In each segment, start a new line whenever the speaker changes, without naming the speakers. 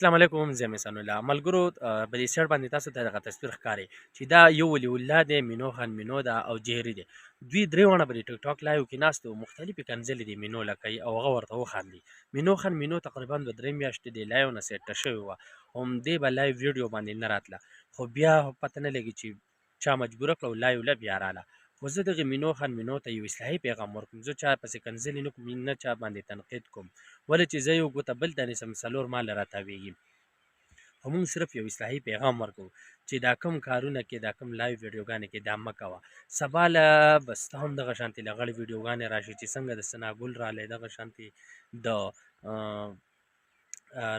السلام علیکم، زه یم احسان الله. ملګرو، په دې سیټ باندې تاسو ته دغه تصویر ښکاري چې دا یو ولي الله دی، مینو خان مینو ده او جهري دی. دوی درې واړه په دې ټیک ټاک لایو کې ناست وو، مختلفې کنځلې دي مینو له کوي او هغه ورته وخاندي. مینو خان مینو تقریبا 2-3 میاشتې د لایو نه سیټه شوې وه، همدې به لایو ویډیو باندې نه راتله، خو بیا پته نه لګي چې چا مجبوره کړه او لایو له بیا راله. خو زه دغې مینو خان مینو ته یو اصلاحي پیغام ورکوم. زه چا پسې کنځلې نه کوم، نه چا باندې تنقید کوم، ولې چې زه یو ګوته بل ته نیسم 4 ماله راتاویږي. خو موږ صرف یو اصلاحي پیغام ورکوو چې دا کم کارونه کې، دا کم لایو ویډیوګانې کې دا مه کوه. سبا له به ستا هم دغه شانتې لغړې ویډیوګانې راشي چې څنګه د ثناګل رالی، دغه شانتې د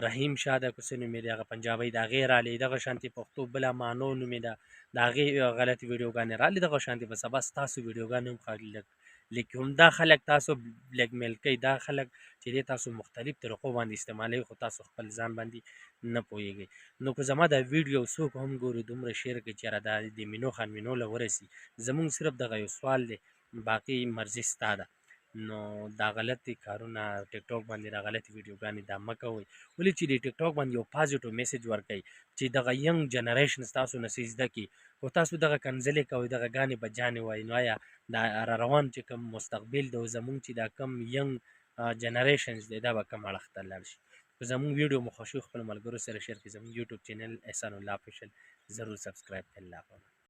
رحیم شاه ده، کوڅه نومې د هغه پنجابۍ د هغې رالی، دغه شانتې پښتو بله مانو نومې ده، د هغې غلطې ویډیوګانې رالی. دغه شانتې به سبا ستاسو ویډیوګانې هم خلک لیکي. همدا خلک تاسو بلیک میل کوي، دا خلک چې دی تاسو مختلف طریقو باندې استعمالوي، خو تاسو خپل ځان باندې نه پوهېږئ. نو که زما دا ویډیو څوک هم ګوري، دومره شیر کړي چې یاره دا د مینو خان مینو له ورسي. زمونږ صرف دغه یو سوال دی، باقي مرضي ستا ده. نو دا غلطې کارونه ټیک ټاک باندې، دا غلطې ویډیوګانې دا مه کوئ، ولې چې د ټیک ټاک باندې یو پازیټیو میسج ورکوئ چې دغه ینګ جنریشن ستاسو نه څه زده کړي. خو تاسو دغه کنځلې کوئ، دغه ګانې بجانې وایي، نو آیا دا را روان چې کوم مستقبل دی زمونږ چې دا کم ینګ جنریشنز دی، دا به کوم اړخ ته لاړ شي؟ که زمونږ ویډیو مو خوښ وي خپلو ملګرو سره شیر کړئ. زمونږ یوټیوب چینل احسان الله افیشل ضرور سبسکرایب کړئ. الله حافظ.